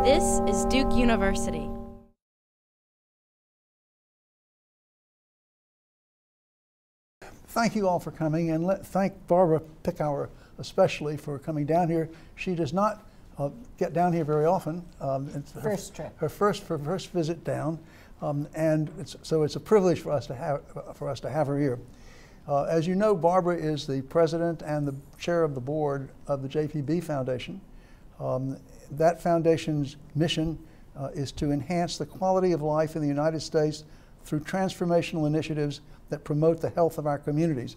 This is Duke University. Thank you all for coming, and thank Barbara Picower especially for coming down here. She does not get down here very often. It's her first visit down, and so it's a privilege for us to have her here. As you know, Barbara is the president and the chair of the board of the JPB Foundation. That foundation's mission is to enhance the quality of life in the United States through transformational initiatives that promote the health of our communities.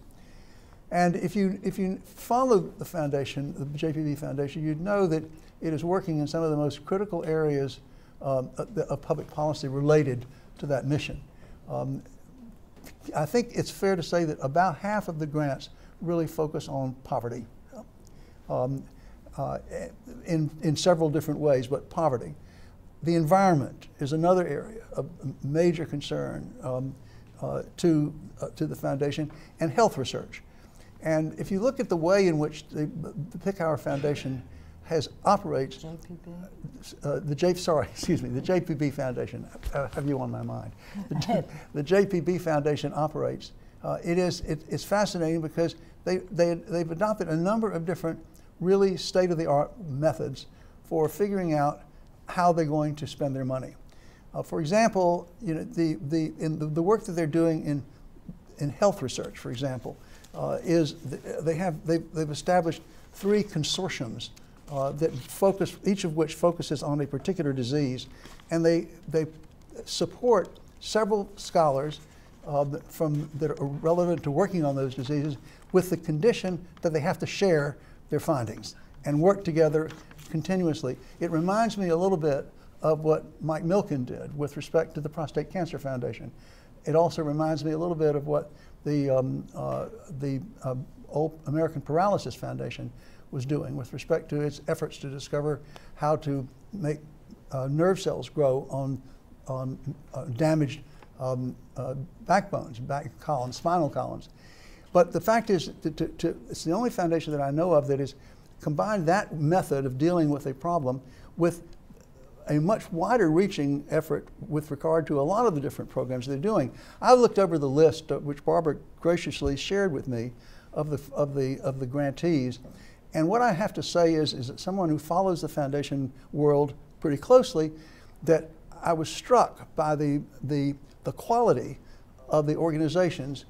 And if you follow the foundation, the JPB Foundation, you'd know that it is working in some of the most critical areas of public policy related to that mission. I think it's fair to say that about half of the grants really focus on poverty in several different ways, but poverty. The environment is another area of major concern to the foundation, and health research. And if you look at the way in which the Picower Foundation operates, JPB? The JPB Foundation. I have you on my mind. The JPB Foundation operates. It's fascinating because they've adopted a number of different really state-of-the-art methods for figuring out how they're going to spend their money. For example, the work that they're doing in health research, for example, they've established 3 consortiums that focus, each of which focuses on a particular disease, and they support several scholars that are relevant to working on those diseases, with the condition that they have to share their findings and work together continuously. It reminds me a little bit of what Mike Milken did with respect to the Prostate Cancer Foundation. It also reminds me a little bit of what the American Paralysis Foundation was doing with respect to its efforts to discover how to make nerve cells grow on damaged backbones, spinal columns. But the fact is, it's the only foundation that I know of that has combined that method of dealing with a problem with a much wider reaching effort with regard to a lot of the different programs they're doing. I looked over the list which Barbara graciously shared with me of the grantees, and what I have to say is that someone who follows the foundation world pretty closely, that I was struck by the quality of the organizations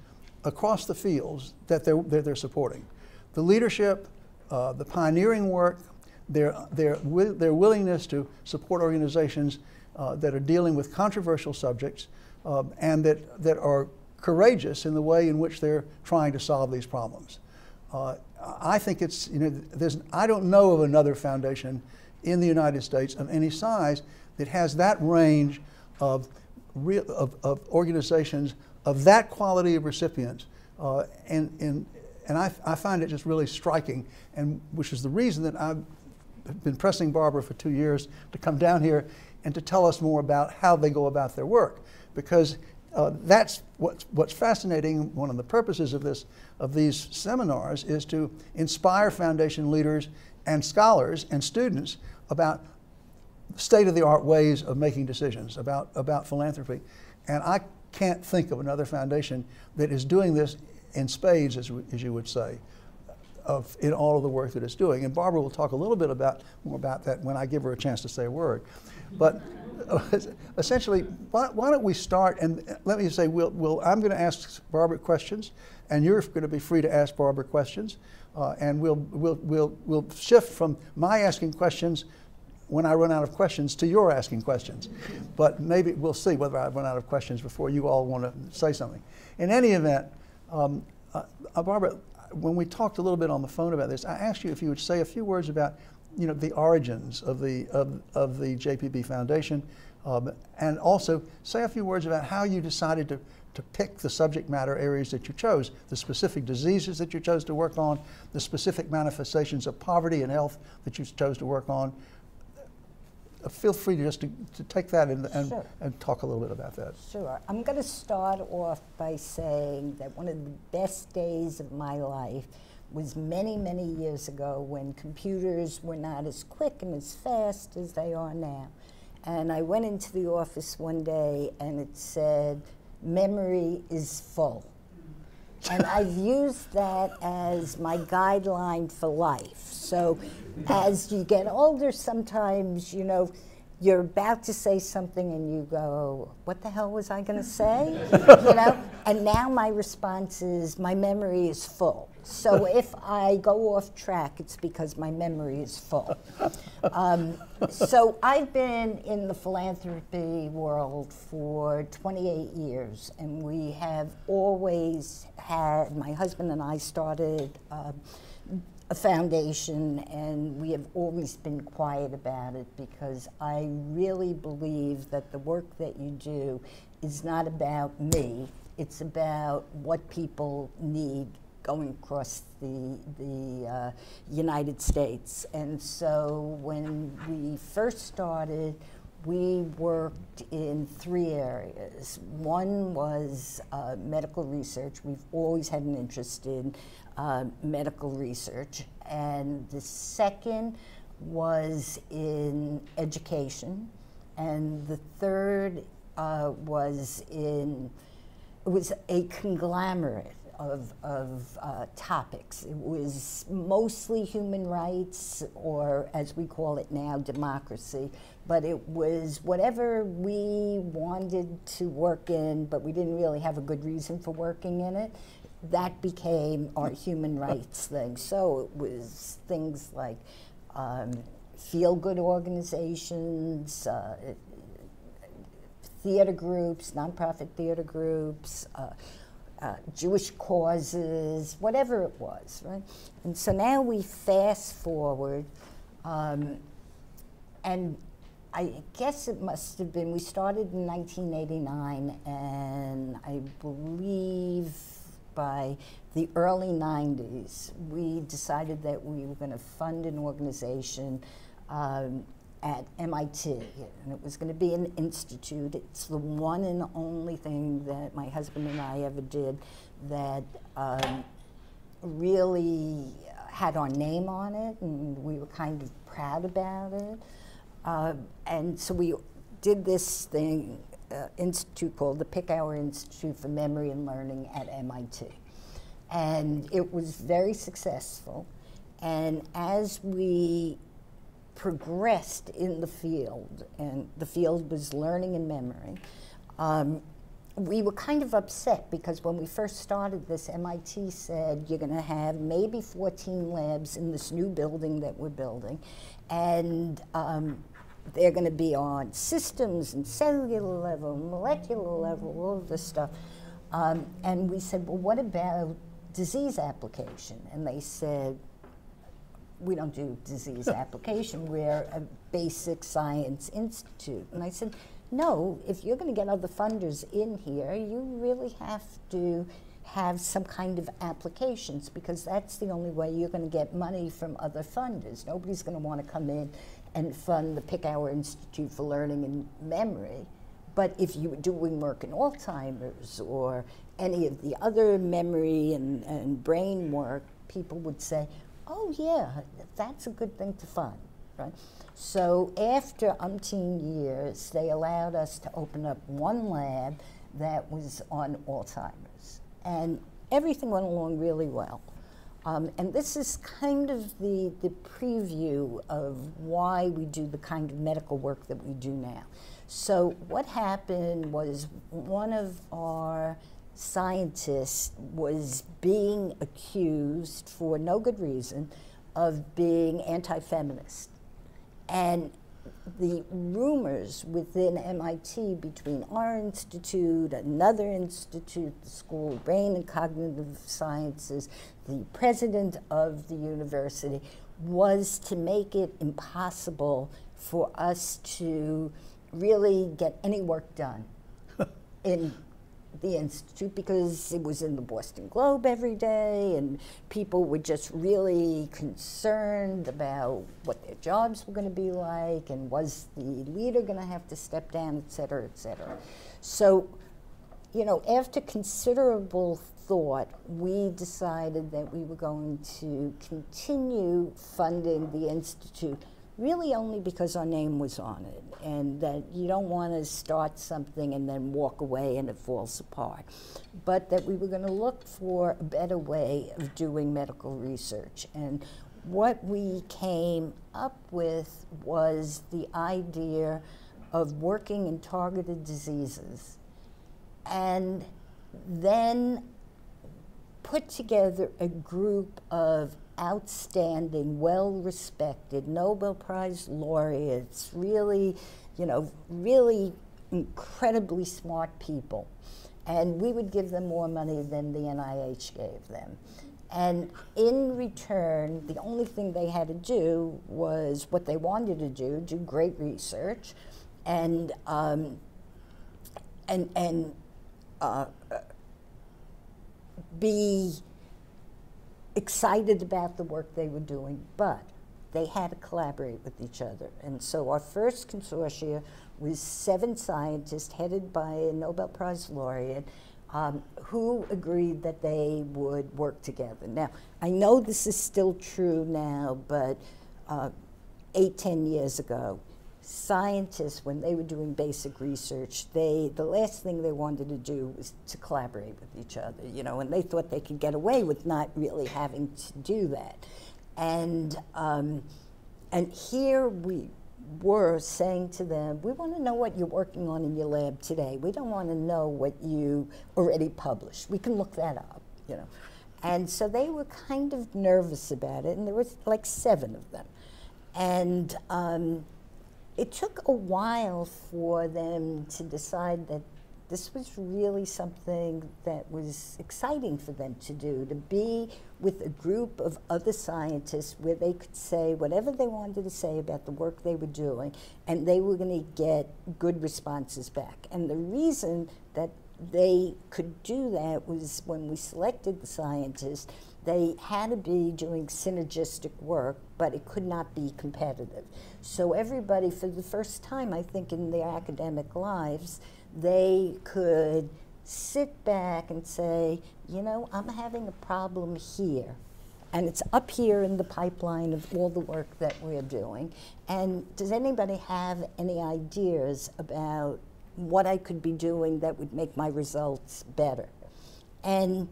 across the fields that they're supporting. The leadership, the pioneering work, their willingness to support organizations that are dealing with controversial subjects and that are courageous in the way in which they're trying to solve these problems. I think it's, I don't know of another foundation in the United States of any size that has that range of organizations of that quality of recipients, and I find it just really striking, and which is the reason that I've been pressing Barbara for 2 years to come down here and to tell us more about how they go about their work, because that's what's fascinating. One of the purposes of these seminars is to inspire foundation leaders and scholars and students about state-of-the-art ways of making decisions about philanthropy. And I can't think of another foundation that is doing this in spades, as you would say, in all of the work that it's doing. And Barbara will talk a little bit more about that when I give her a chance to say a word. But essentially, why don't we start, and let me say, I'm going to ask Barbara questions, and you're going to be free to ask Barbara questions, and we'll shift from my asking questions when I run out of questions to your asking questions. But maybe we'll see whether I run out of questions before you all want to say something. In any event, Barbara, when we talked a little bit on the phone about this, I asked you if you would say a few words about the origins of the JPB Foundation, and also say a few words about how you decided to pick the subject matter areas that you chose, the specific diseases that you chose to work on, the specific manifestations of poverty and health that you chose to work on. Feel free to take that and talk a little bit about that. Sure. I'm going to start off by saying that one of the best days of my life was many, many years ago when computers were not as quick and as fast as they are now. And I went into the office one day and it said, memory is full. And I've used that as my guideline for life. So as you get older, sometimes, you know, you're about to say something and you go, what the hell was I going to say? You know? And now my response is, my memory is full. So if I go off track, it's because my memory is full. So I've been in the philanthropy world for 28 years, and we have always had, my husband and I started a foundation, and we have always been quiet about it because I really believe that the work that you do is not about me, it's about what people need going across the United States. And so when we first started, we worked in 3 areas. One was medical research. We've always had an interest in medical research. And the second was in education. And the third was a conglomerate of topics. It was mostly human rights, or as we call it now, democracy, but it was whatever we wanted to work in, but we didn't really have a good reason for working in it. That became our human rights thing. So it was things like feel-good organizations, theater groups, nonprofit theater groups, Jewish causes, whatever it was, right? And so now we fast forward, and I guess it must have been, we started in 1989, and I believe by the early 90s, we decided that we were going to fund an organization at MIT, and it was going to be an institute. It's the one and only thing that my husband and I ever did that really had our name on it, and we were kind of proud about it. And so we did this thing, institute called the Picower Institute for Memory and Learning at MIT. And it was very successful. And as we progressed in the field, and the field was learning and memory, we were kind of upset because when we first started this, MIT said you're going to have maybe 14 labs in this new building that we're building, and they're going to be on systems and cellular level, molecular level, all of this stuff. And we said, well, what about disease application? And they said, we don't do disease application, we're a basic science institute. And I said, no, if you're going to get other funders in here, you really have to have some kind of applications, because that's the only way you're going to get money from other funders. Nobody's going to want to come in and fund the Picower Institute for Learning and Memory. But if you were doing work in Alzheimer's or any of the other memory and brain work, people would say, oh yeah, that's a good thing to fund, right? So after umpteen years, they allowed us to open up one lab that was on Alzheimer's. And everything went along really well. And this is kind of the preview of why we do the kind of medical work that we do now. So what happened was one of our scientists was being accused for no good reason of being anti-feminist. And the rumors within MIT between our institute, another institute, the School of Brain and Cognitive Sciences, the president of the university, was to make it impossible for us to really get any work done in the institute, because it was in the Boston Globe every day, and people were just really concerned about what their jobs were going to be like, and was the leader going to have to step down, et cetera, et cetera. So, you know, after considerable thought, we decided that we were going to continue funding the Institute, really only because our name was on it, and that you don't want to start something and then walk away and it falls apart, but that we were going to look for a better way of doing medical research. And what we came up with was the idea of working in targeted diseases, and then put together a group of outstanding, well-respected Nobel Prize laureates, really, you know, really incredibly smart people. And we would give them more money than the NIH gave them. And in return, the only thing they had to do was what they wanted to do great research, and be excited about the work they were doing, but they had to collaborate with each other. And so our first consortia was 7 scientists headed by a Nobel Prize laureate who agreed that they would work together. Now, I know this is still true now, but 8-10 years ago, scientists, when they were doing basic research, the last thing they wanted to do was to collaborate with each other, you know, and they thought they could get away with not really having to do that. And here we were saying to them, we want to know what you're working on in your lab today. We don't want to know what you already published. We can look that up, you know. And so they were kind of nervous about it, and there was like 7 of them. And it took a while for them to decide that this was really something that was exciting for them to do, to be with a group of other scientists where they could say whatever they wanted to say about the work they were doing, and they were going to get good responses back. And the reason that they could do that was when we selected the scientists, they had to be doing synergistic work, but it could not be competitive. So everybody, for the first time, I think, in their academic lives, they could sit back and say, you know, I'm having a problem here, and it's up here in the pipeline of all the work that we're doing. And does anybody have any ideas about what I could be doing that would make my results better? And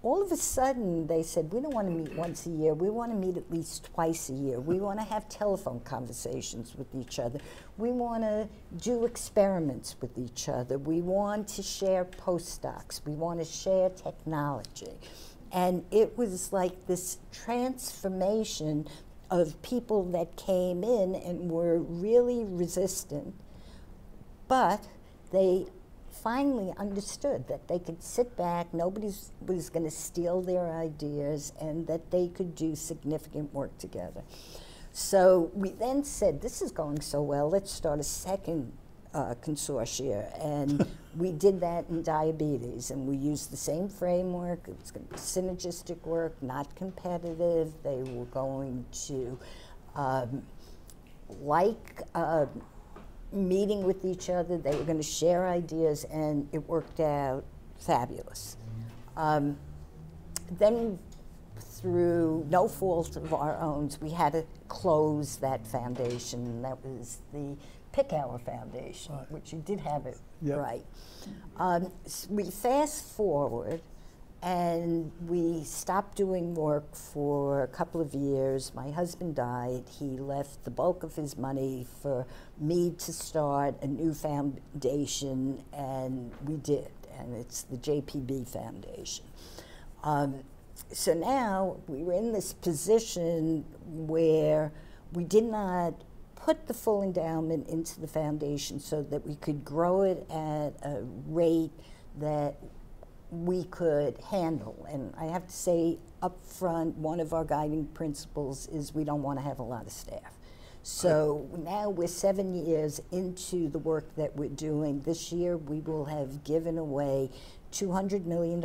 all of a sudden, they said, we don't want to meet once a year. We want to meet at least twice a year. We want to have telephone conversations with each other. We want to do experiments with each other. We want to share postdocs. We want to share technology. And it was like this transformation of people that came in and were really resistant, but they finally understood that they could sit back, nobody was going to steal their ideas, and that they could do significant work together. So we then said, this is going so well, let's start a second consortia. And we did that in diabetes, and we used the same framework. It was going to be synergistic work, not competitive. They were going to meeting with each other. They were going to share ideas, and it worked out fabulous. Then, through no fault of our own, we had to close that foundation, and that was the Picower Foundation, right, which you did have it right. We fast forward, and we stopped doing work for a couple of years. My husband died. He left the bulk of his money for me to start a new foundation, and we did, and it's the JPB Foundation. So now we were in this position where we did not put the full endowment into the foundation so that we could grow it at a rate that we could handle. And I have to say up front, one of our guiding principles is we don't want to have a lot of staff. So now we're 7 years into the work that we're doing. This year we will have given away $200 million,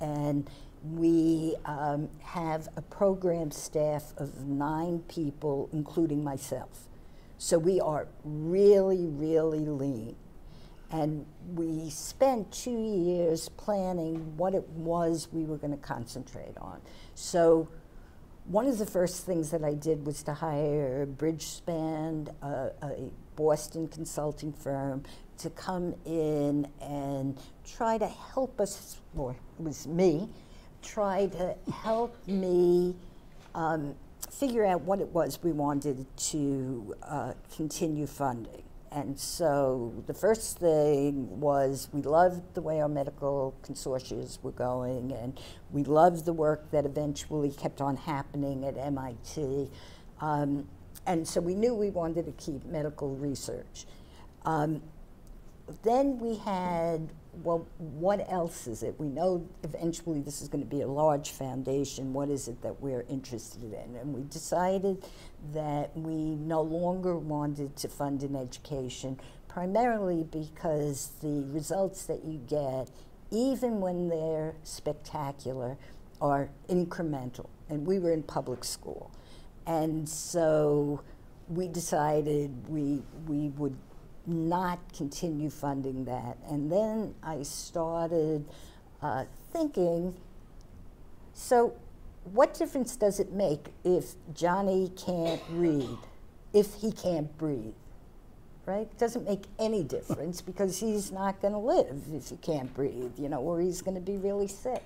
and we have a program staff of 9 people, including myself. So we are really, really lean. And we spent 2 years planning what it was we were going to concentrate on. So one of the first things that I did was to hire Bridgespan, a Boston consulting firm, to come in and try to help us, or it was me, try to help me figure out what it was we wanted to continue funding. And so the first thing was we loved the way our medical consortia were going, and we loved the work that eventually kept on happening at MIT. And so we knew we wanted to keep medical research. Then we had, well, what else is it? We know eventually this is going to be a large foundation. What is it that we're interested in? And we decided that we no longer wanted to fund in education, primarily because the results that you get, even when they're spectacular, are incremental. And we were in public school. And so we decided we would not continue funding that. And then I started thinking, so what difference does it make if Johnny can't read, if he can't breathe, right? It doesn't make any difference because he's not going to live if he can't breathe, you know, or he's going to be really sick.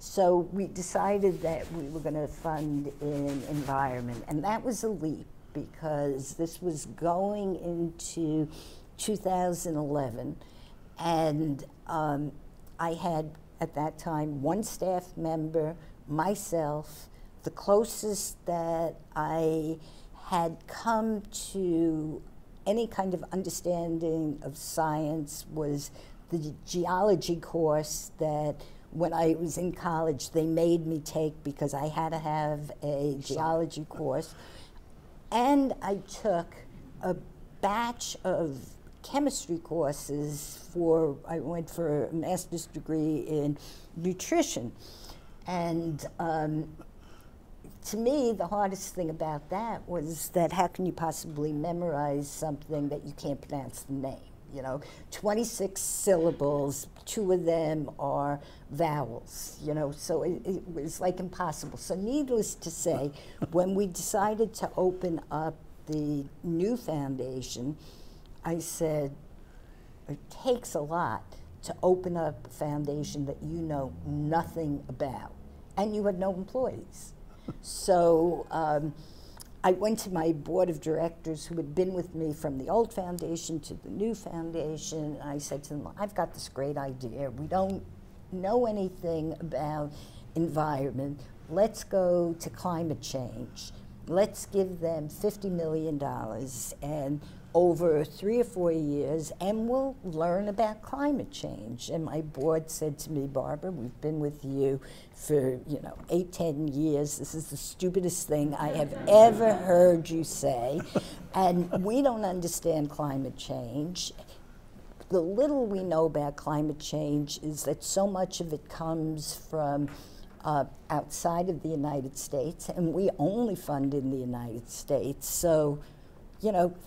So we decided that we were going to fund in environment, and that was a leap because this was going into 2011, and I had, at that time, one staff member, myself. The closest that I had come to any kind of understanding of science was the geology course that when I was in college they made me take because I had to have a geology course. And I took a batch of chemistry courses I went for a master's degree in nutrition. And to me, the hardest thing about that was that how can you possibly memorize something that you can't pronounce the name? You know, 26 syllables, 2 of them are vowels, you know, so it was like impossible. So needless to say, when we decided to open up the new foundation, I said, it takes a lot to open up a foundation that you know nothing about, and you had no employees. So I went to my board of directors who had been with me from the old foundation to the new foundation. I said to them, I've got this great idea. We don't know anything about environment. Let's go to climate change. Let's give them $50 million and over 3 or 4 years, and we'll learn about climate change. And my board said to me, Barbara, we've been with you for 8, 10 years. This is the stupidest thing I have ever heard you say, and we don't understand climate change. The little we know about climate change is that so much of it comes from outside of the United States, and we only fund in the United States. So,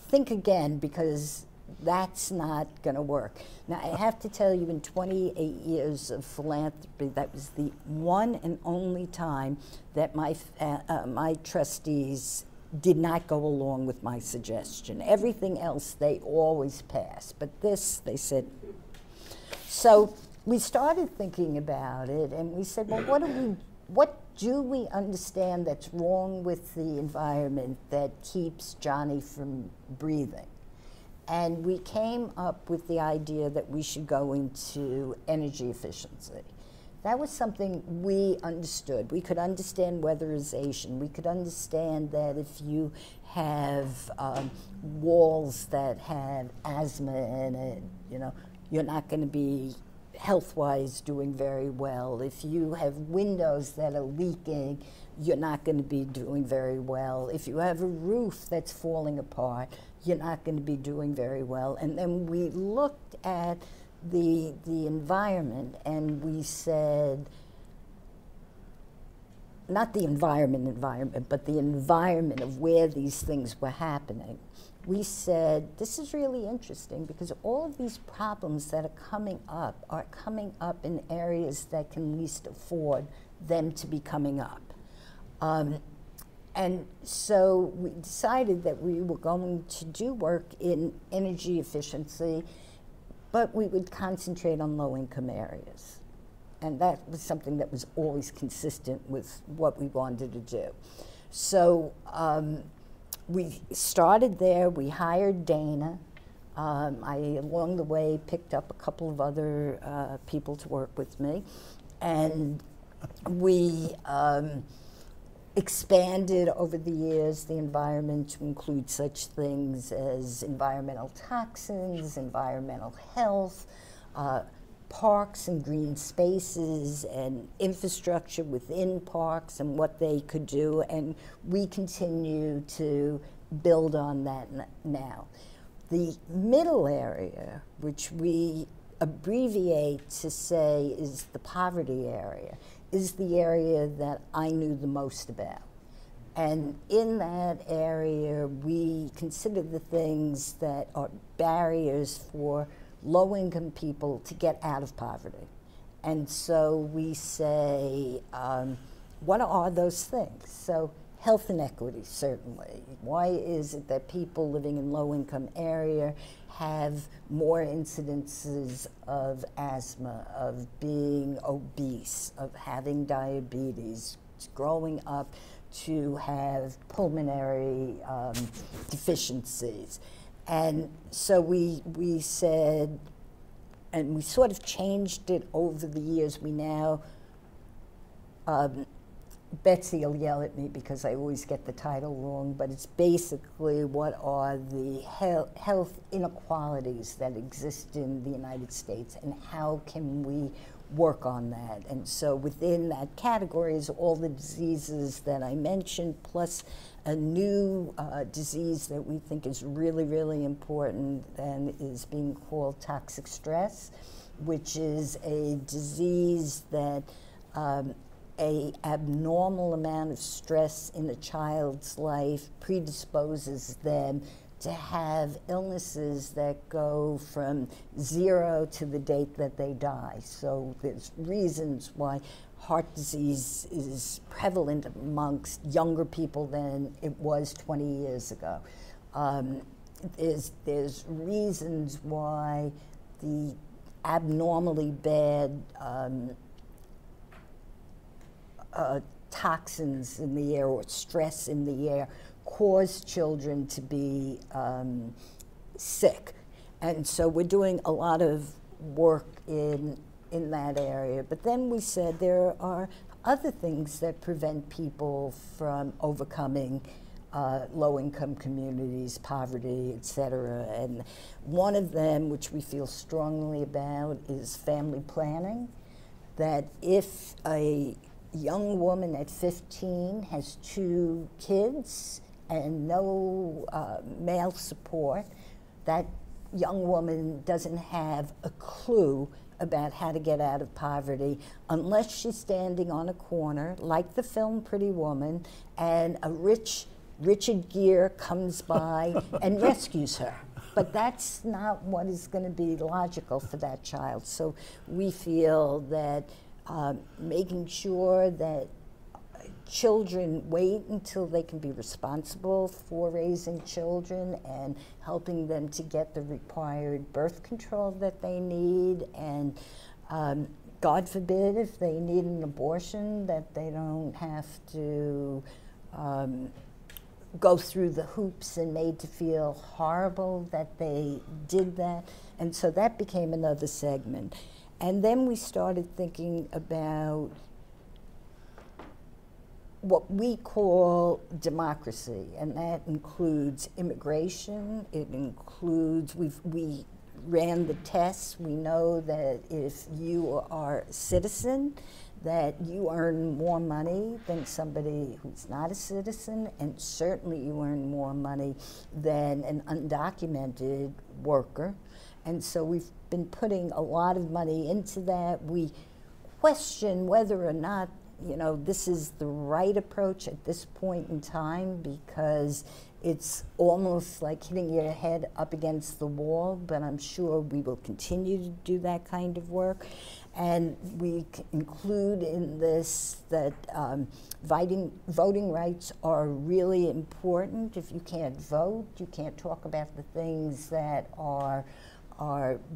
think again, because that's not going to work. Now, I have to tell you, in 28 years of philanthropy, that was the one and only time that my trustees did not go along with my suggestion. Everything else, they always pass. But this, they said. So we started thinking about it, and we said, well, what do we understand that's wrong with the environment that keeps Johnny from breathing? And we came up with the idea that we should go into energy efficiency. That was something we understood. We could understand weatherization. We could understand that if you have walls that have asthma in it, you're not going to be health-wise doing very well. If you have windows that are leaking, you're not going to be doing very well. If you have a roof that's falling apart, you're not going to be doing very well. And then we looked at the environment, and we said, not the environment, but the environment of where these things were happening. we said, this is really interesting because all of these problems that are coming up in areas that can least afford them to be coming up. And so we decided that we were going to do work in energy efficiency, but we would concentrate on low-income areas. And that was something that was always consistent with what we wanted to do. So we started there. We hired Dana. I, along the way, picked up a couple of other people to work with me. And we expanded over the years the environment to include such things as environmental toxins, environmental health, parks and green spaces, and infrastructure within parks and what they could do. And we continue to build on that now. The middle area, which we abbreviate to say is the poverty area, is the area that I knew the most about. And in that area, we consider the things that are barriers for low-income people to get out of poverty. And so we say, what are those things? So health inequities, certainly. Why is it that people living in low-income area have more incidences of asthma, of being obese, of having diabetes, growing up to have pulmonary deficiencies? And so we said, and we sort of changed it over the years. We now, Betsy will yell at me because I always get the title wrong, but it's basically what are the health inequalities that exist in the United States and how can we work on that. And so within that category is all the diseases that I mentioned, plus a new disease that we think is really, really important and is being called toxic stress, which is a disease that a abnormal amount of stress in a child's life predisposes them to have illnesses that go from 0 to the date that they die. So there's reasons why heart disease is prevalent amongst younger people than it was 20 years ago. There's reasons why the abnormally bad toxins in the air or stress in the air cause children to be sick. And so we're doing a lot of work in that area. But then we said there are other things that prevent people from overcoming low-income communities, poverty, et cetera. And one of them, which we feel strongly about, is family planning. That if a young woman at 15 has 2 kids and no male support, that young woman doesn't have a clue about how to get out of poverty unless she's standing on a corner, like the film Pretty Woman, and a Richard Gere comes by and rescues her. But that's not what is going to be logical for that child. So we feel that making sure that children wait until they can be responsible for raising children and helping them to get the required birth control that they need, and God forbid if they need an abortion, that they don't have to go through the hoops and made to feel horrible that they did that. And so that became another segment. And then we started thinking about what we call democracy, and that includes immigration. It includes, we ran the tests. We know that if you are a citizen, that you earn more money than somebody who's not a citizen, and certainly you earn more money than an undocumented worker. And so we've been putting a lot of money into that. We question whether or not you know, this is the right approach at this point in time, because it's almost like hitting your head up against the wall, but I'm sure we will continue to do that kind of work. And we include in this that voting rights are really important. If you can't vote, you can't talk about the things that are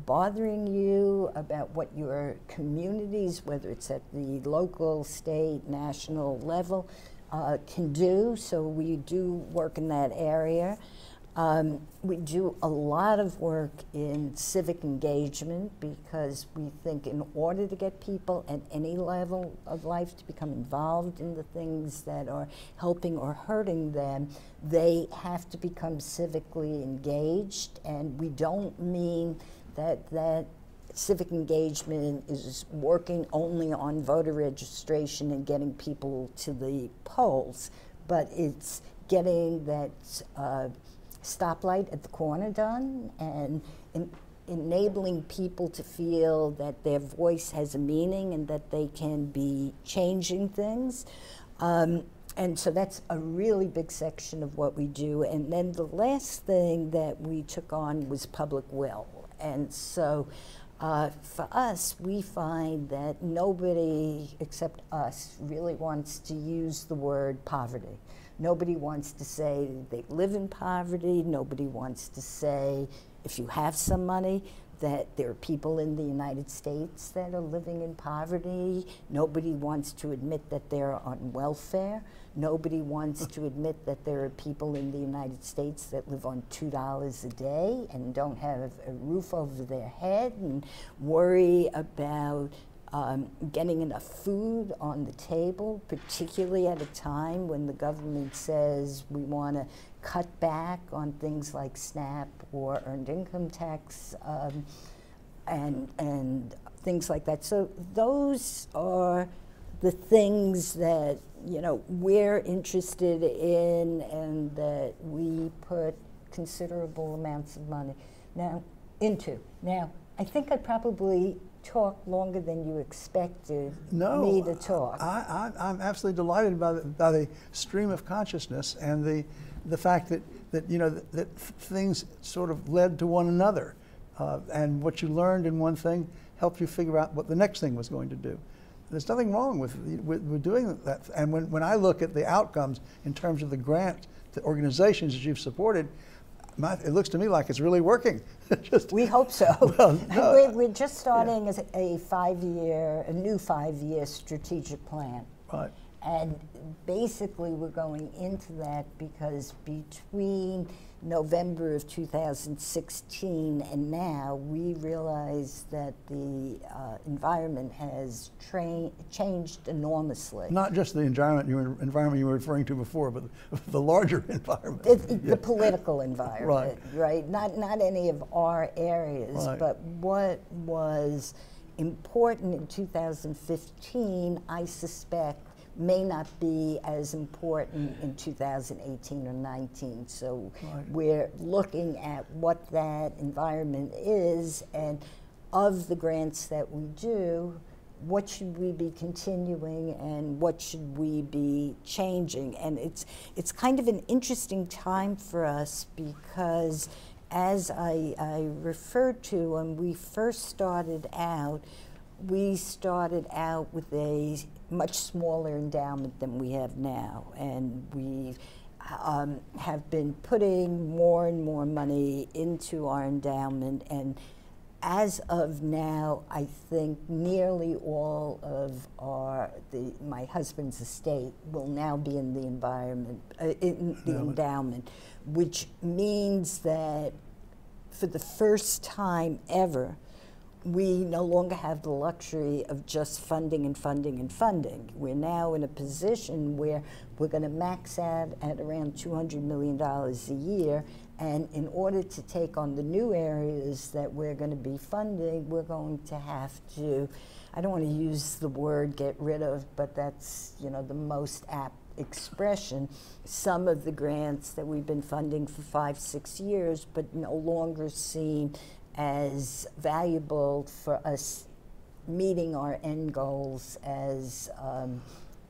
bothering you, about what your communities, whether it's at the local, state, national level, can do. So we do work in that area. We do a lot of work in civic engagement, because we think in order to get people at any level of life to become involved in the things that are helping or hurting them, they have to become civically engaged. And we don't mean that civic engagement is working only on voter registration and getting people to the polls, but it's getting that stoplight at the corner done, and enabling people to feel that their voice has a meaning and that they can be changing things. And so that's a really big section of what we do. And then the last thing that we took on was public will. And so for us, we find that nobody except us really wants to use the word poverty. Nobody wants to say they live in poverty. Nobody wants to say, if you have some money, that there are people in the United States that are living in poverty. Nobody wants to admit that they're on welfare. Nobody wants to admit that there are people in the United States that live on $2 a day and don't have a roof over their head and worry about getting enough food on the table, particularly at a time when the government says we want to cut back on things like SNAP or earned income tax and things like that. So those are the things that, you know, we're interested in and that we put considerable amounts of money into. Now, I think I probably talk longer than you expected me to talk. I'm absolutely delighted by the stream of consciousness and the fact that you know that things sort of led to one another, and what you learned in one thing helped you figure out what the next thing was going to do. There's nothing wrong with doing that. And when I look at the outcomes in terms of the grant, the organizations that you've supported, it looks to me like it's really working. We hope so. Well, no, we're just starting as a new five-year strategic plan. Right. And basically we're going into that because between November of 2016 and now, we realize that the environment has changed enormously. Not just the environment you were referring to before, but the larger environment. The political environment, right? Not any of our areas, but what was important in 2015, I suspect, may not be as important in 2018 or 19. So we're looking at what that environment is, and of the grants that we do, what should we be continuing and what should we be changing? And it's kind of an interesting time for us because, as I referred to when we first started out, we started out with a much smaller endowment than we have now, and we have been putting more and more money into our endowment, and as of now, I think nearly all of my husband's estate will now be in the endowment, which means that for the first time ever, we no longer have the luxury of just funding and funding and funding. We're now in a position where we're going to max out at around $200 million a year, and in order to take on the new areas that we're going to be funding, we're going to have to, I don't want to use the word get rid of, but that's, you know, the most apt expression, some of the grants that we've been funding for 5-6 years, but no longer seem as valuable for us meeting our end goals as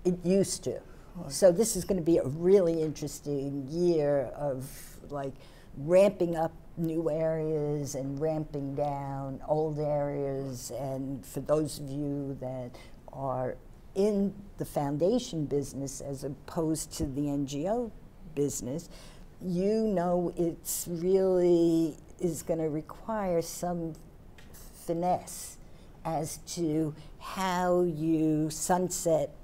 it used to. So this is going to be a really interesting year of like ramping up new areas and ramping down old areas. And for those of you that are in the foundation business as opposed to the NGO business, you know it's really is going to require some finesse as to how you sunset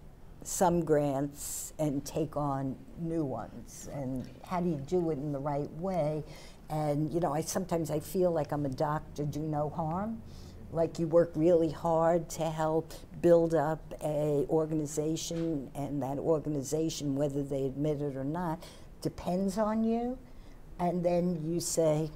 some grants and take on new ones, and how do you do it in the right way. And you know, sometimes I feel like I'm a doctor do no harm. Like you work really hard to help build up a organization, and that organization, whether they admit it or not, depends on you. And then you say,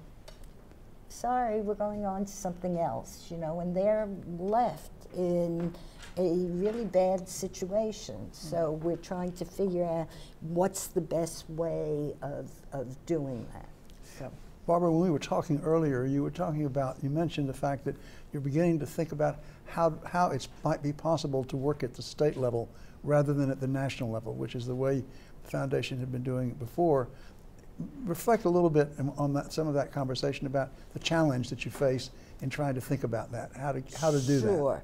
sorry, we're going on to something else, you know, and they're left in a really bad situation. So we're trying to figure out what's the best way of doing that. So. Barbara, when we were talking earlier, you were talking about, you mentioned the fact that you're beginning to think about how it might be possible to work at the state level rather than at the national level, which is the way the foundation had been doing it before. Reflect a little bit on that, some of that conversation about the challenge that you face in trying to think about that, how to do that. Sure.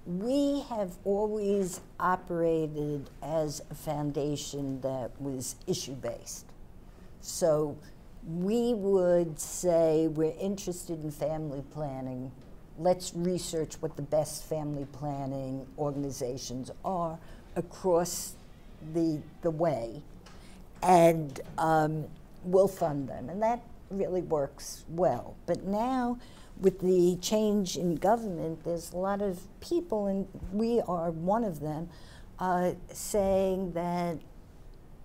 We have always operated as a foundation that was issue-based. So we would say we're interested in family planning. Let's research what the best family planning organizations are across the way, and we'll fund them. And that really works well. But now, with the change in government, there's a lot of people, and we are one of them, saying that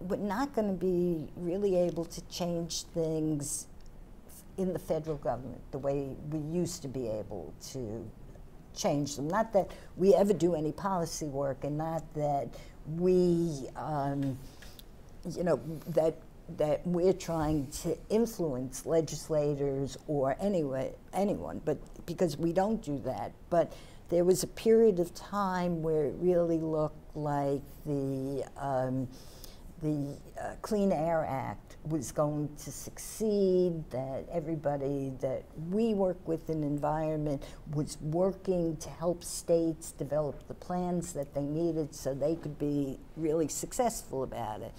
we're not going to be really able to change things in the federal government the way we used to be able to change them. Not that we ever do any policy work, and not that we, you know, that we're trying to influence legislators or anyone, but because we don't do that. But there was a period of time where it really looked like the Clean Air Act was going to succeed, that everybody that we work with in environment was working to help states develop the plans that they needed so they could be really successful about it.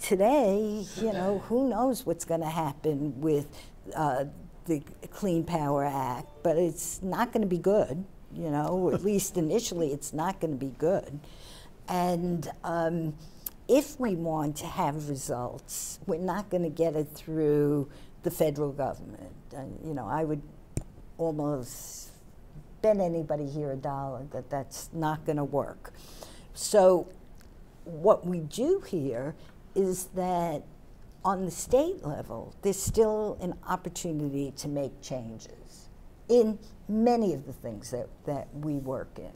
Today, you know, who knows what's going to happen with the Clean Power Act, but it's not going to be good, you know, at least initially it's not going to be good. And if we want to have results, we're not going to get it through the federal government. You know, I would almost bet anybody here $1 that that's not going to work. So what we do here is that on the state level, there's still an opportunity to make changes in many of the things that we work in.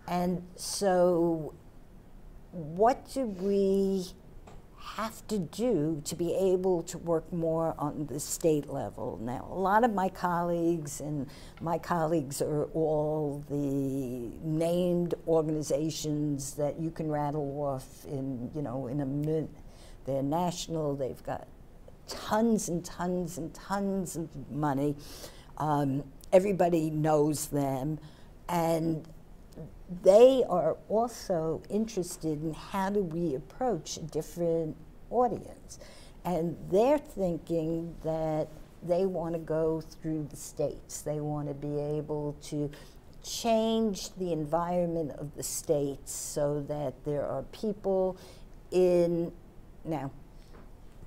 And so what do we have to do to be able to work more on the state level? Now, a lot of my colleagues, and my colleagues are all the named organizations that you can rattle off in, you know, in a minute. They're national, they've got tons and tons and tons of money. Everybody knows them, and they are also interested in how do we approach a different audience. And they're thinking that they want to go through the states. They want to be able to change the environment of the states so that there are people in. Now,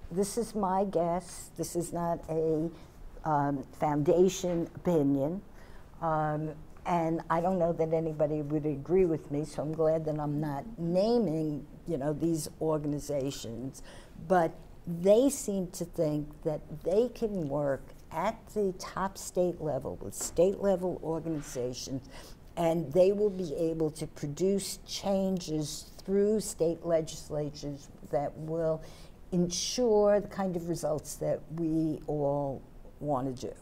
this is my guess. This is not a foundation opinion. And I don't know that anybody would agree with me, so I'm glad that I'm not naming, you know, these organizations. But they seem to think that they can work at the top state level with state level organizations, and they will be able to produce changes through state legislatures that will ensure the kind of results that we all want to do.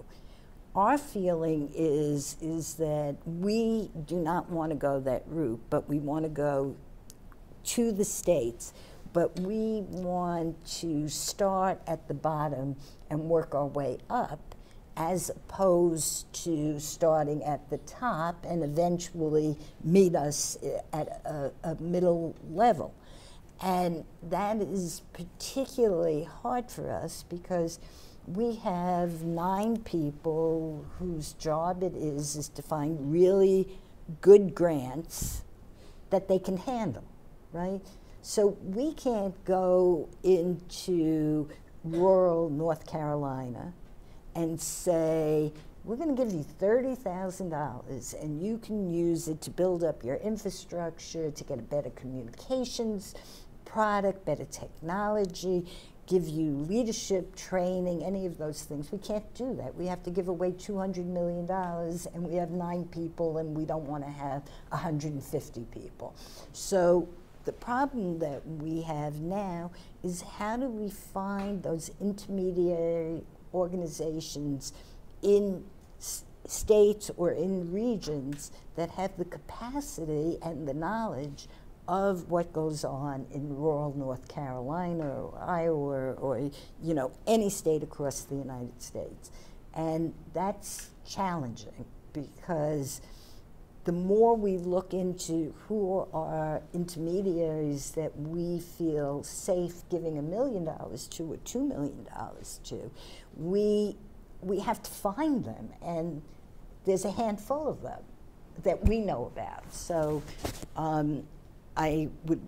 Our feeling is that we do not want to go that route, but we want to go to the states, but we want to start at the bottom and work our way up, as opposed to starting at the top and eventually meet us at a middle level. And that is particularly hard for us because we have 9 people whose job it is to find really good grants that they can handle, right? So we can't go into rural North Carolina and say, we're going to give you $30,000 and you can use it to build up your infrastructure, to get a better communications product, better technology, give you leadership training, any of those things. We can't do that. We have to give away $200 million and we have 9 people and we don't want to have 150 people. So the problem that we have now is how do we find those intermediary organizations in states or in regions that have the capacity and the knowledge of what goes on in rural North Carolina or Iowa or you know, any state across the United States. And that's challenging because the more we look into who are intermediaries that we feel safe giving $1 million to or $2 million to, we have to find them, and there's a handful of them that we know about. So I would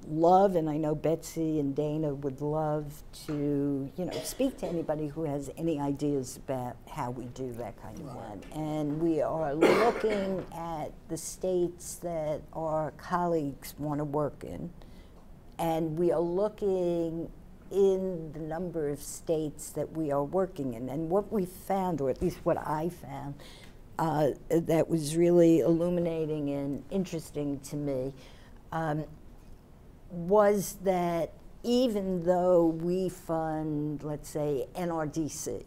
love, and I know Betsy and Dana would love to, you know, speak to anybody who has any ideas about how we do that kind of one. And we are looking at the states that our colleagues want to work in, and we are looking in the number of states that we are working in. And what we found, or at least what I found, that was really illuminating and interesting to me, was that even though we fund, let's say, NRDC,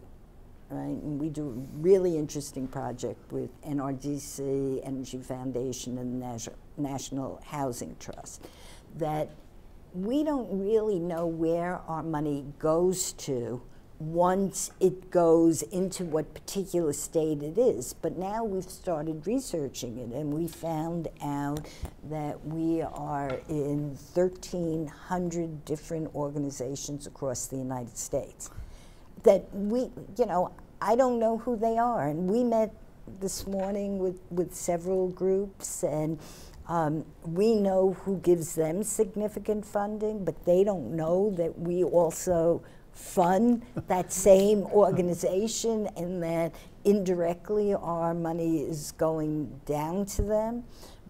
right, and we do a really interesting project with NRDC, Energy Foundation, and the National Housing Trust, that we don't really know where our money goes to once it goes into what particular state it is. But now we've started researching it, and we found out that we are in 1,300 different organizations across the United States. That we, you know, I don't know who they are. And we met this morning with several groups, and we know who gives them significant funding, but they don't know that we also fund that same organization and that indirectly our money is going down to them.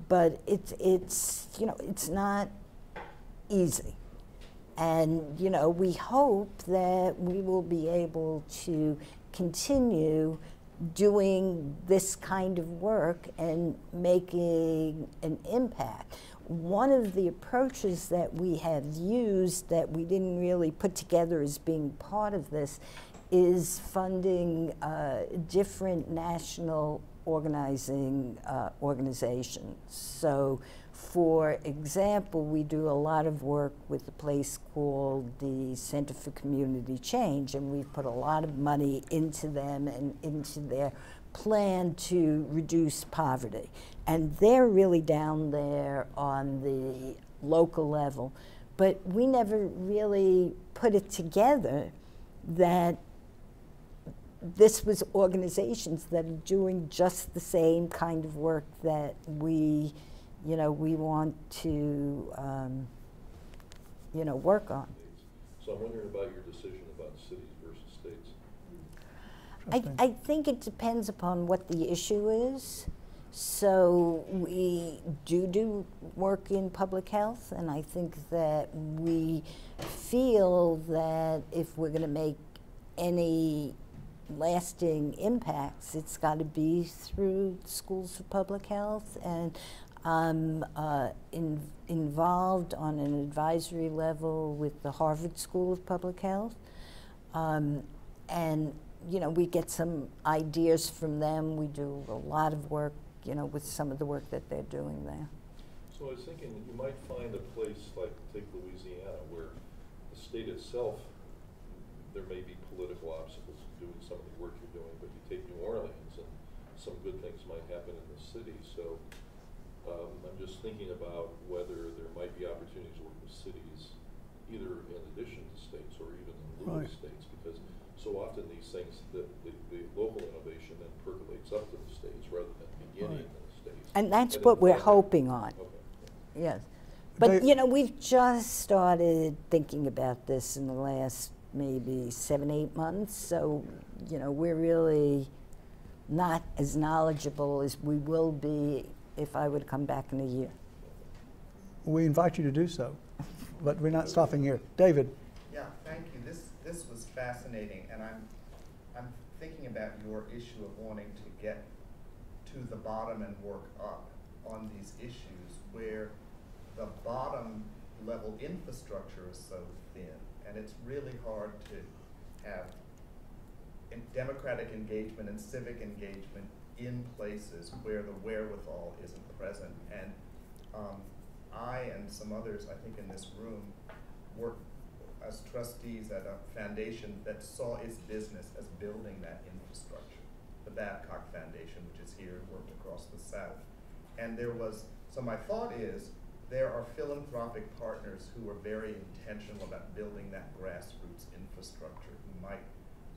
But it's you know, it's not easy. And you know, we hope that we will be able to continue doing this kind of work and making an impact. One of the approaches that we have used that we didn't really put together as being part of this is funding different national organizations. So, for example, we do a lot of work with a place called the Center for Community Change, and we've put a lot of money into them and into their plan to reduce poverty. And they're really down there on the local level. But we never really put it together that this was organizations that are doing just the same kind of work that we, you know, we want to, you know, work on. So I'm wondering about your decision about cities versus states. I think it depends upon what the issue is. So we do work in public health, and I think that we feel that if we're going to make any lasting impacts, it's got to be through schools for public health. And I'm involved on an advisory level with the Harvard School of Public Health. And you know, we get some ideas from them. We do a lot of work, you know, with some of the work that they're doing there. So I was thinking that you might find a place like, take Louisiana, where the state itself, there may be political obstacles to doing some of the work you're doing, but you take New Orleans and some good things might happen in the city. So I'm just thinking about whether there might be opportunities to work with cities, either in addition to states or even in lieu of states, because so often these things, the local innovation then percolates up to the states rather than beginning in the states. And that's what we're hoping on. Okay. Yes. But, you know, we've just started thinking about this in the last maybe 7, 8 months. So, you know, we're really not as knowledgeable as we will be if I would come back in a year. We invite you to do so, but we're not stopping here. David. Yeah, thank you. This was fascinating, and I'm thinking about your issue of wanting to get to the bottom and work up on these issues where the bottom level infrastructure is so thin, and it's really hard to have democratic engagement and civic engagement in places where the wherewithal isn't present. And I and some others, I think in this room, work as trustees at a foundation that saw its business as building that infrastructure, the Babcock Foundation, which is here and worked across the South. And there was, so my thought is, there are philanthropic partners who are very intentional about building that grassroots infrastructure, who might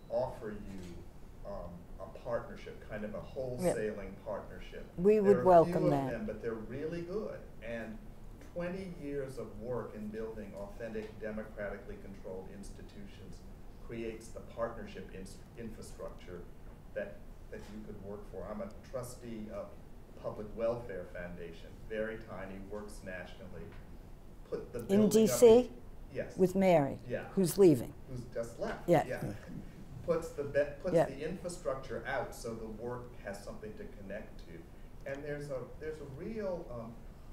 offer you a partnership, kind of a wholesaling partnership. We would welcome there are a few that. of them, but they're really good. And 20 years of work in building authentic, democratically controlled institutions creates the partnership infrastructure that you could work for. I'm a trustee of Public Welfare Foundation, very tiny, works nationally. Put the In building DC? up, yes. With Mary, Yeah. Who's leaving. Who's just left. Yeah. Puts the Yeah. the infrastructure out so the work has something to connect to. And there's a real,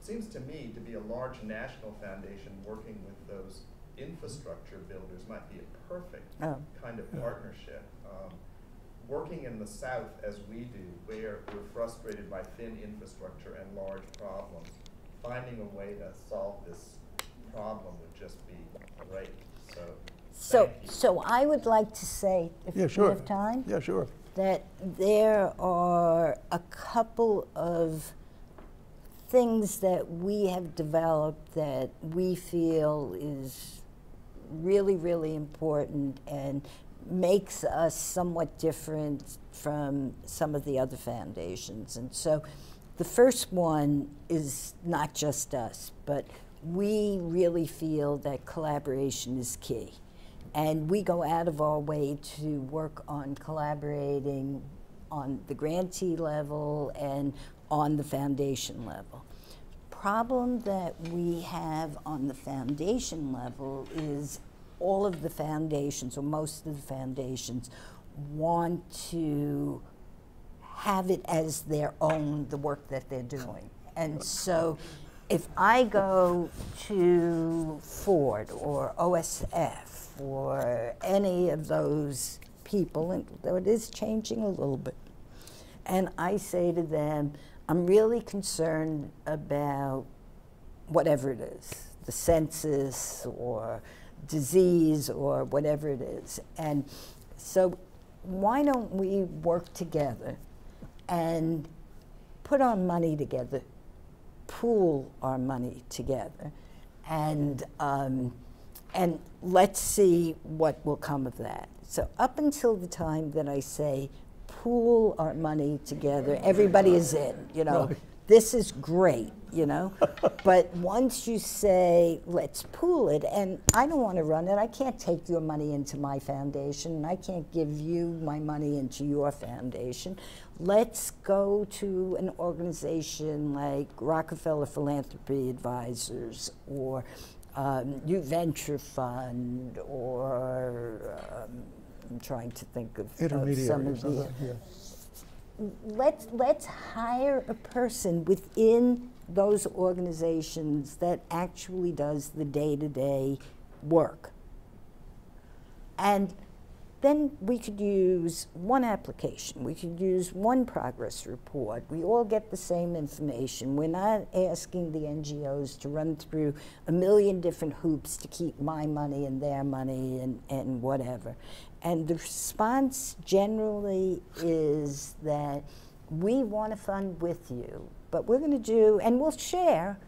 seems to me to be a large national foundation working with those infrastructure builders might be a perfect kind of partnership. Working in the South as we do, where we're frustrated by thin infrastructure and large problems, finding a way to solve this problem would just be great. So I would like to say, if we have time, that there are a couple of things that we have developed that we feel is really, really important and makes us somewhat different from some of the other foundations. And so the first one is not just us, but we really feel that collaboration is key. And we go out of our way to work on collaborating on the grantee level and on the foundation level. Problem that we have on the foundation level is all of the foundations, or most of the foundations, want to have it as their own, the work that they're doing. And so if I go to Ford or OSF or any of those people, and though it is changing a little bit, and I say to them, I'm really concerned about whatever it is, the census or disease or whatever it is. And so why don't we work together and put our money together, pool our money together, and let's see what will come of that. So up until the time that I say pool our money together, everybody is in, you know. This is great, you know. But once you say, let's pool it, and I don't want to run it, I can't take your money into my foundation, and I can't give you my money into your foundation. Let's go to an organization like Rockefeller Philanthropy Advisors, or New Venture Fund, or I'm trying to think of some of the. Let's hire a person within those organizations that actually does the day-to-day work. And then we could use one application. We could use one progress report. We all get the same information. We're not asking the NGOs to run through a million different hoops to keep my money and their money and whatever. And the response generally is that we want to fund with you, but we're going to do, and we'll share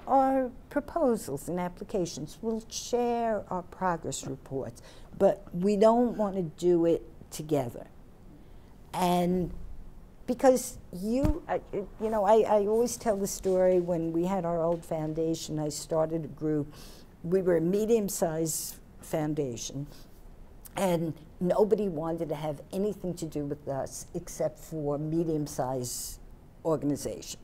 our proposals and applications. We'll share our progress reports, but we don't want to do it together. And because I always tell the story, when we had our old foundation, I started a group. We were a medium-sized foundation, and nobody wanted to have anything to do with us except for medium-sized organizations,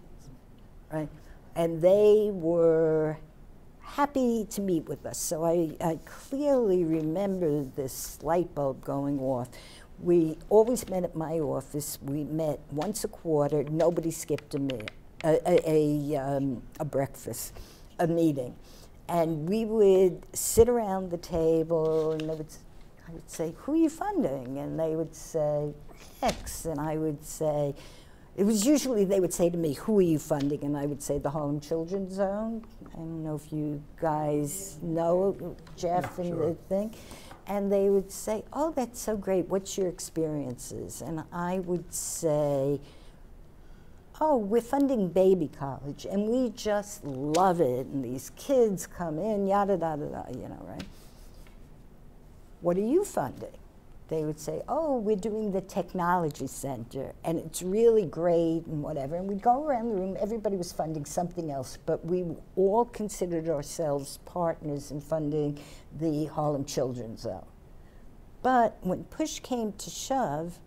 right? And they were happy to meet with us. So I clearly remember this light bulb going off. We always met at my office. We met once a quarter. Nobody skipped a breakfast, a meeting. And we would sit around the table, and I would say, who are you funding? And they would say, X. And I would say, it was usually they would say to me, who are you funding? And I would say the Harlem Children's Zone. I don't know if you guys know Jeff and the thing. And they would say, oh, that's so great. What's your experiences? And I would say, oh, we're funding baby college, and we just love it. And these kids come in, yada, yada, yada, you know, right? What are you funding? They would say, oh, we're doing the technology center, and it's really great and whatever. And we'd go around the room, everybody was funding something else, but we all considered ourselves partners in funding the Harlem Children's Zone. But when push came to shove,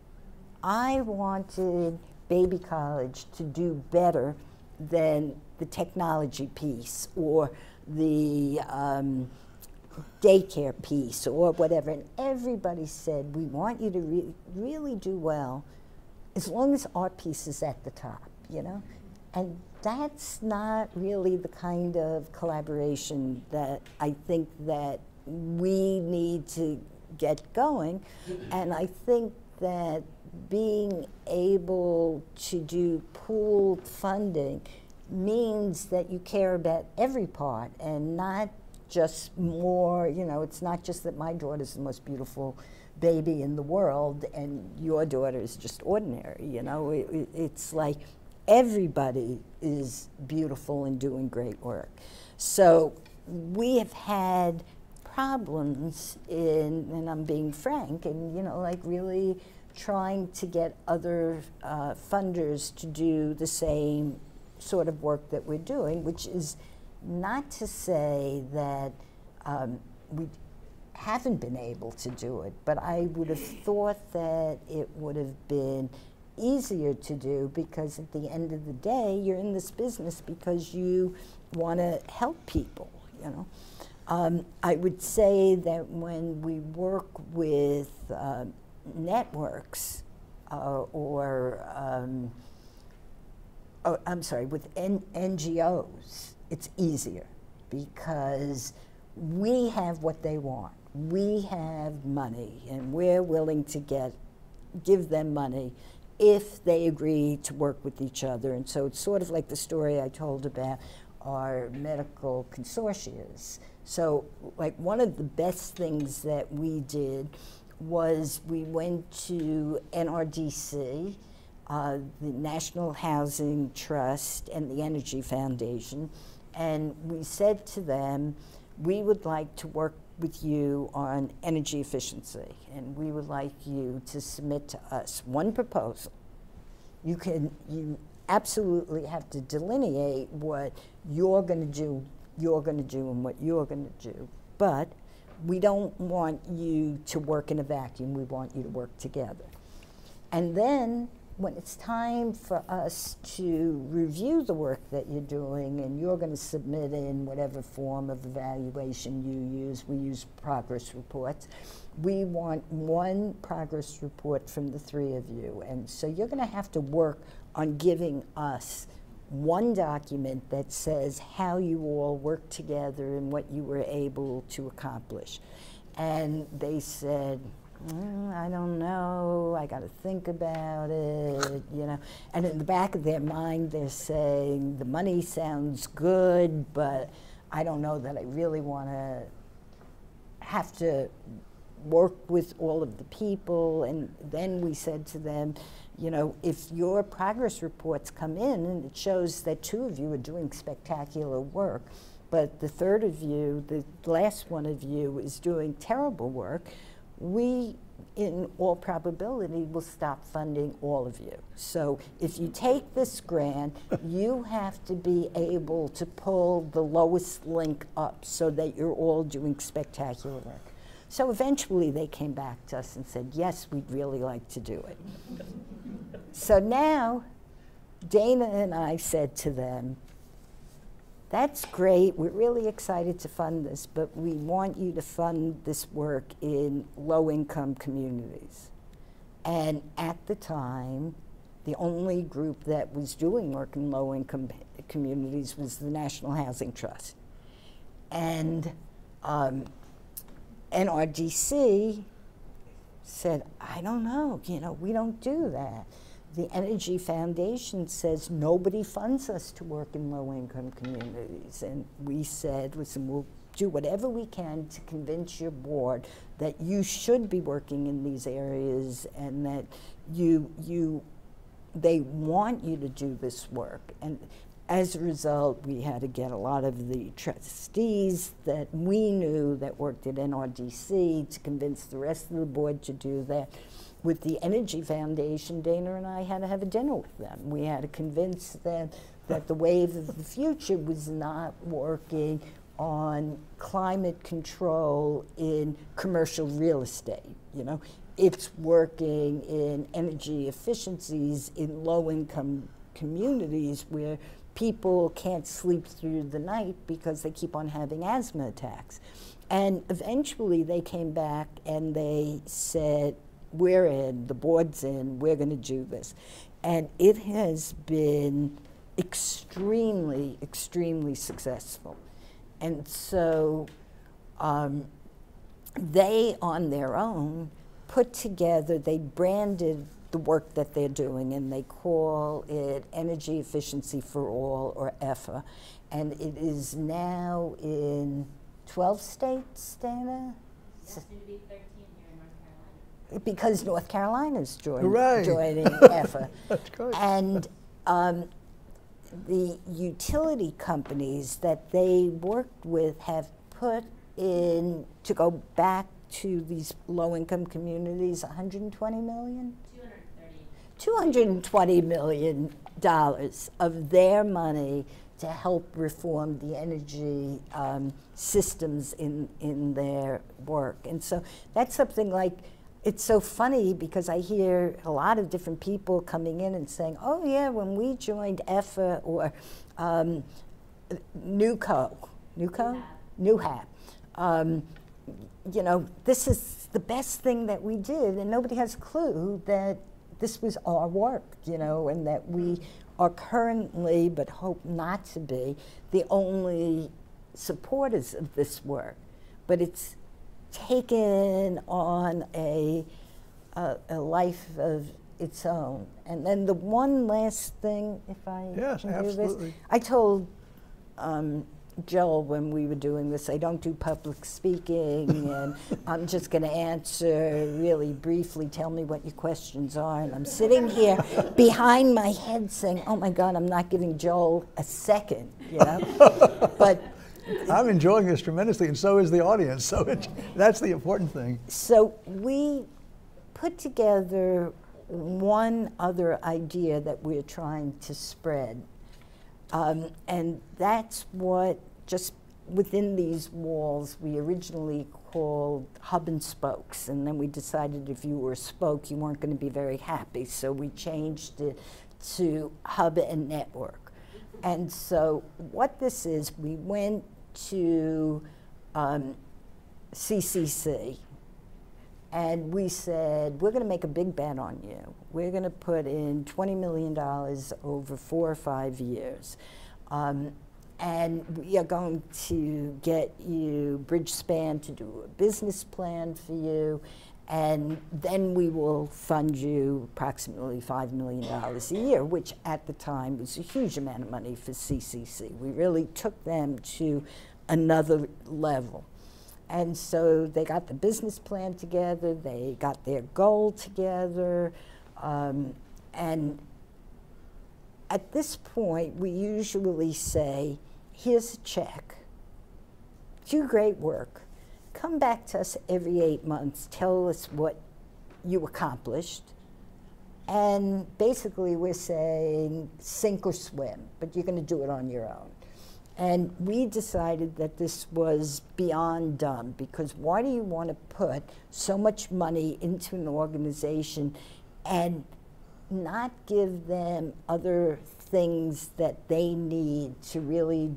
I wanted baby college to do better than the technology piece or the daycare piece or whatever, and everybody said, we want you to really do well as long as our piece is at the top, you know? And that's not really the kind of collaboration that I think that we need to get going. And I think that being able to do pooled funding means that you care about every part and not just more, you know, it's not just that my daughter's the most beautiful baby in the world and your daughter is just ordinary, you know. It's like everybody is beautiful and doing great work. So we have had problems in, and I'm being frank, and, you know, like really trying to get other funders to do the same sort of work that we're doing, which is not to say that we haven't been able to do it, but I would have thought that it would have been easier to do, because at the end of the day, you're in this business because you want to help people, you know. I would say that when we work with networks with NGOs, it's easier because we have what they want. We have money, and we're willing to give them money if they agree to work with each other. And so it's sort of like the story I told about our medical consortia. So, like, one of the best things that we did was we went to NRDC, the National Housing Trust, and the Energy Foundation, and we said to them, we would like to work with you on energy efficiency, and we would like you to submit to us one proposal. You absolutely have to delineate what you're going to do, and what you're going to do, but we don't want you to work in a vacuum. We want you to work together. And then when it's time for us to review the work that you're doing, and you're going to submit in whatever form of evaluation you use, we use progress reports. We want one progress report from the three of you. And so you're going to have to work on giving us one document that says how you all work together and what you were able to accomplish. And they said, I don't know, I got to think about it, you know. And in the back of their mind, they're saying, the money sounds good, but I don't know that I really want to have to work with all of the people. And then we said to them, you know, if your progress reports come in and it shows that 2 of you are doing spectacular work, but the third of you, the last one of you, is doing terrible work, we, in all probability, will stop funding all of you. So if you take this grant, you have to be able to pull the lowest link up so that you're all doing spectacular work. So eventually they came back to us and said, yes, we'd really like to do it. So now, Dana and I said to them, that's great, we're really excited to fund this, but we want you to fund this work in low-income communities. And at the time, the only group that was doing work in low-income communities was the National Housing Trust. And NRDC said, I don't know, you know, we don't do that. The Energy Foundation says nobody funds us to work in low-income communities. And we said, listen, we'll do whatever we can to convince your board that you should be working in these areas and that they want you to do this work. And as a result, we had to get a lot of the trustees that we knew that worked at NRDC to convince the rest of the board to do that. With the Energy Foundation, Dana and I had to have a dinner with them. We had to convince them that the wave of the future was not working on climate control in commercial real estate, you know. It's working in energy efficiencies in low-income communities where people can't sleep through the night because they keep on having asthma attacks. And eventually they came back and they said, we're in, the board's in, we're going to do this. And it has been extremely, extremely successful. And so they, on their own, put together, they branded the work that they're doing, and they call it Energy Efficiency for All, or EFA. And it is now in 12 states, Dana? Yes, soon to be 13 here in North Carolina. Because North Carolina's joining Hooray. EFA. That's great. And the utility companies that they worked with have put in, to go back to these low-income communities, $120 million? $220 million of their money to help reform the energy systems in their work. And so that's something like, it's so funny because I hear a lot of different people coming in and saying, oh yeah, when we joined EFA or NUHAP, you know, this is the best thing that we did, and nobody has a clue that this was our work, you know, and that we are currently, but hope not to be, the only supporters of this work. But it's taken on a life of its own. And then the one last thing, if I Yes, can do absolutely. this, I told Joel when we were doing this, I don't do public speaking, and I'm just going to answer really briefly, tell me what your questions are. And I'm sitting here behind my head saying, oh my God, I'm not giving Joel a second, you know? But I'm enjoying this tremendously, and so is the audience, so that's the important thing. so we put together one other idea that we're trying to spread. And that's what, just within these walls, we originally called hub and spokes. And then we decided if you were a spoke, you weren't going to be very happy. So we changed it to hub and network. And so what this is, we went to CCC. And we said, we're going to make a big bet on you. We're going to put in $20 million over 4 or 5 years. And we are going to get you Bridgespan to do a business plan for you. And then we will fund you approximately $5 million a year, which at the time was a huge amount of money for CCC. We really took them to another level. And so they got the business plan together, they got their goal together, and at this point, we usually say, here's a check, do great work. Come back to us every 8 months, tell us what you accomplished. And basically we're saying sink or swim, but you're going to do it on your own. And we decided that this was beyond dumb, because why do you want to put so much money into an organization and not give them other things that they need to really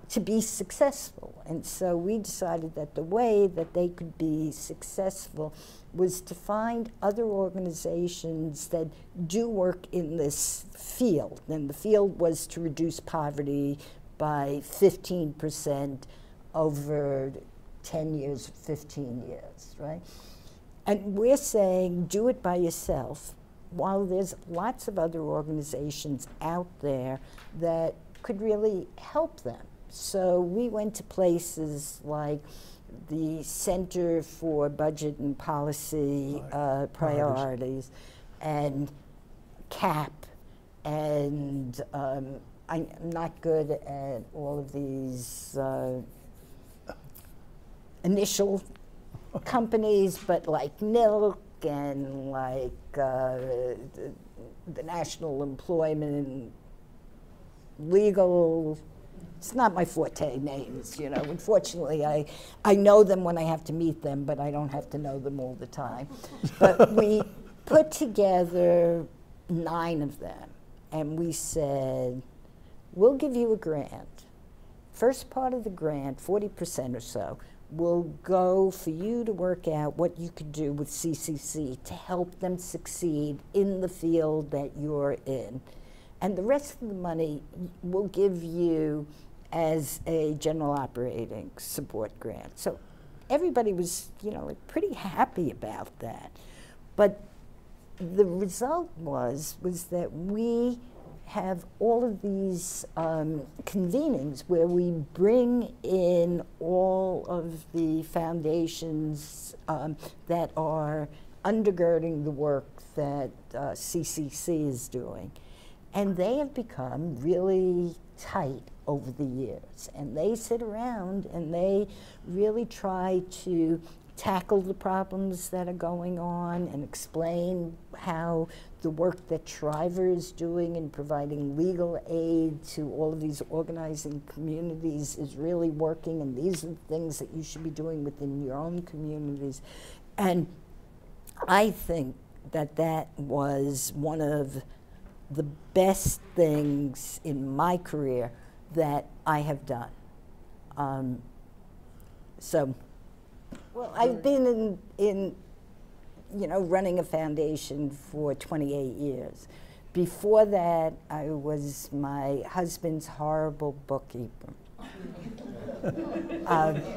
to be successful? And so we decided that the way that they could be successful was to find other organizations that do work in this field. And the field was to reduce poverty by 15% over 10 years, 15 years, right? And we're saying, do it by yourself, while there's lots of other organizations out there that could really help them. So we went to places like the Center for Budget and Policy Priorities, and CAP, and I'm not good at all of these initial companies, but like NILC and like the National Employment and Legal. It's not my forte, names, you know. Unfortunately, I know them when I have to meet them, but I don't have to know them all the time. But we put together 9 of them, and we said, we'll give you a grant. First part of the grant, 40% or so, will go for you to work out what you could do with CCC to help them succeed in the field that you're in. And the rest of the money we'll give you as a general operating support grant. So everybody was, you know, like pretty happy about that. But the result was that we have all of these convenings where we bring in all of the foundations that are undergirding the work that CCC is doing. And they have become really tight over the years. And they sit around and they really try to tackle the problems that are going on and explain how the work that Shriver is doing in providing legal aid to all of these organizing communities is really working, and these are the things that you should be doing within your own communities. And I think that that was one of the best things in my career that I have done. Well, I've been in, you know, running a foundation for 28 years. Before that, I was my husband's horrible bookkeeper,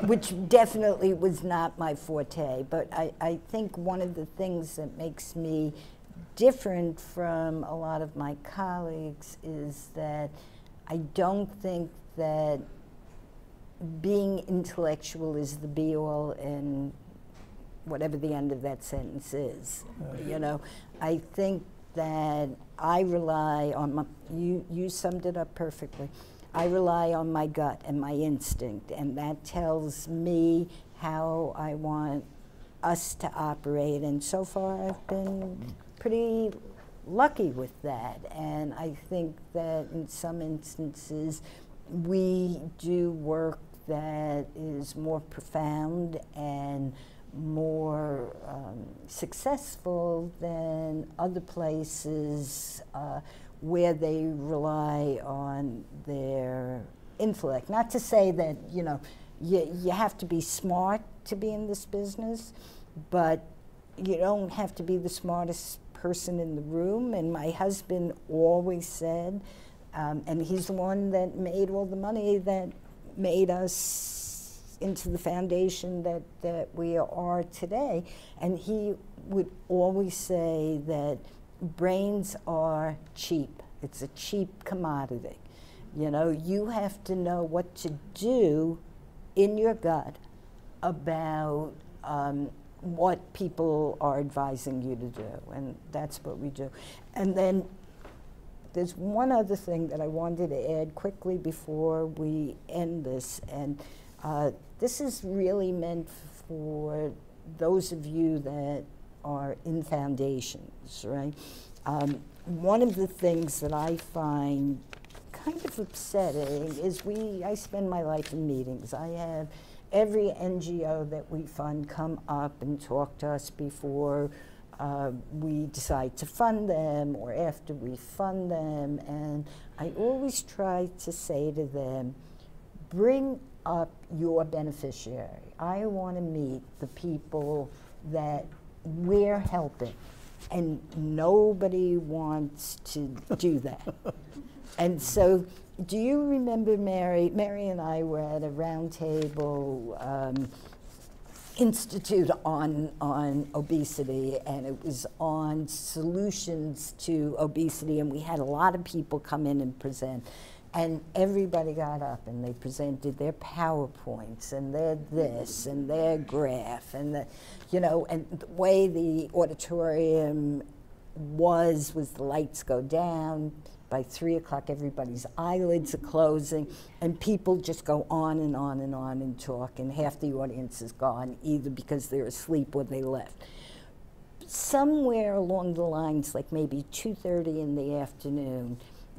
which definitely was not my forte. But I think one of the things that makes me different from a lot of my colleagues is that I don't think that being intellectual is the be-all and whatever the end of that sentence is. You know, I think that I rely on my, you summed it up perfectly. I rely on my gut and my instinct, and that tells me how I want us to operate, and so far I've been pretty lucky with that. And I think that in some instances we do work that is more profound and more successful than other places where they rely on their intellect. Not to say that, you know, you have to be smart to be in this business, but you don't have to be the smartest person in the room. And my husband always said, and he's the one that made all the money that made us into the foundation that we are today. And he would always say that brains are cheap. It's a cheap commodity. You know, you have to know what to do in your gut about what people are advising you to do, and that's what we do. And then there's one other thing that I wanted to add quickly before we end this, and this is really meant for those of you that are in foundations, right? One of the things that I find kind of upsetting is I spend my life in meetings. I have every NGO that we fund come up and talk to us before we decide to fund them or after we fund them, and I always try to say to them, bring up your beneficiary. I want to meet the people that we're helping, and nobody wants to do that. And so, do you remember Mary? Mary and I were at a roundtable institute on obesity, and it was on solutions to obesity, and we had a lot of people come in and present. And everybody got up and they presented their PowerPoints and their this and their graph and the, you know, and the way the auditorium was the lights go down. By 3 o'clock, everybody's eyelids are closing, and people just go on and on and on and talk, and half the audience is gone, either because they're asleep or they left. Somewhere along the lines, like maybe 2:30 in the afternoon,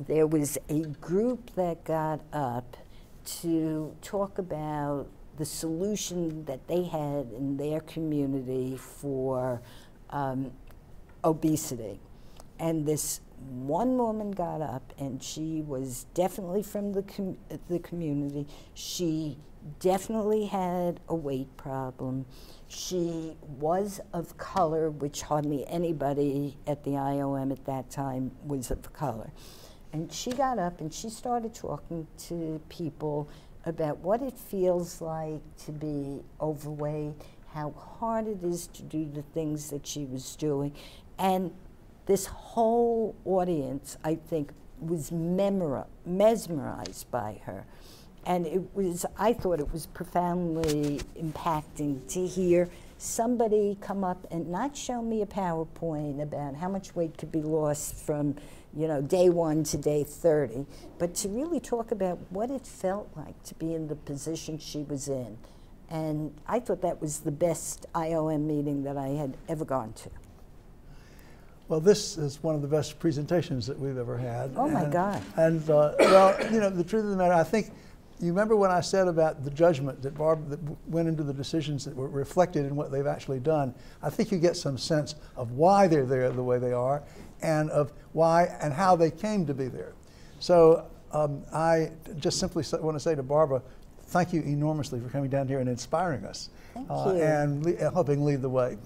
there was a group that got up to talk about the solution that they had in their community for obesity. And this one woman got up, and she was definitely from the community. She definitely had a weight problem. She was of color, which hardly anybody at the IOM at that time was of color. And she got up and she started talking to people about what it feels like to be overweight, how hard it is to do the things that she was doing. And this whole audience, I think, was mesmerized by her. And I thought it was profoundly impacting to hear somebody come up and not show me a PowerPoint about how much weight could be lost from, you know, day 1 to day 30, but to really talk about what it felt like to be in the position she was in. And I thought that was the best IOM meeting that I had ever gone to. Well, this is one of the best presentations that we've ever had. Oh, my God. And, well, you know, the truth of the matter, I think, you remember when I said about the judgment that that went into the decisions that were reflected in what they've actually done? I think you get some sense of why they're there the way they are, and of why and how they came to be there. So I just simply want to say to Barbara, thank you enormously for coming down here and inspiring us. Thank you. And helping lead the way.